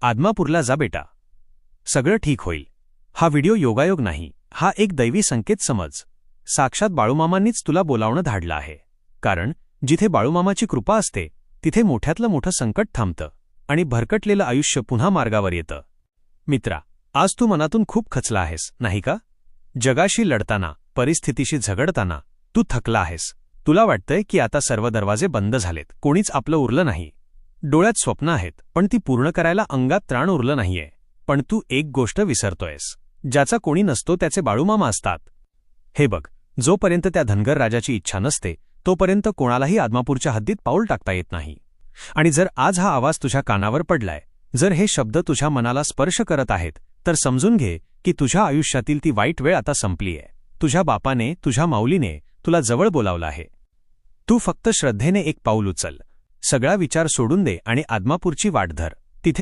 आदमापूरला जा बेटा, सगळं ठीक होईल. हा व्हिडिओ योगायोग नाही, हा एक दैवी संकेत समज. साक्षात बाळूमामांनीच तुला बोलावणं धाडलं आहे. कारण जिथे बाळूमामाची कृपा असते तिथे मोठ्यातलं मोठं संकट थांबतं आणि भरकटलेलं आयुष्य पुन्हा मार्गावर येतं. मित्रा, आज तू मनातून खूप खचला आहेस, नाही का? जगाशी लढताना, परिस्थितीशी झगडताना तू थकला आहेस. तुला वाटतंय की आता सर्व दरवाजे बंद झालेत, कोणीच आपलं उरलं नाही. डोळ्यात स्वप्न आहेत, पण ती पूर्ण करायला अंगात त्राण उरलं नाहीये. पण तू एक गोष्ट विसरतोयस, ज्याचा कोणी नसतो त्याचे बाळूमामा असतात. हे बघ, जोपर्यंत त्या धनगर राजाची इच्छा नसते तोपर्यंत कोणालाही आदमापूरच्या हद्दीत पाऊल टाकता येत नाही. आणि जर आज हा आवाज तुझ्या कानावर पडलाय, जर हे शब्द तुझ्या मनाला स्पर्श करत आहेत, तर समजून घे की तुझ्या आयुष्यातील ती वाईट वेळ आता संपलीय. तुझ्या बापाने, तुझ्या माऊलीने तुला जवळ बोलावलं आहे. तू फक्त श्रद्धेने एक पाऊल उचल, सगळा विचार सोडून दे आणि आदमापूरची वाट धर.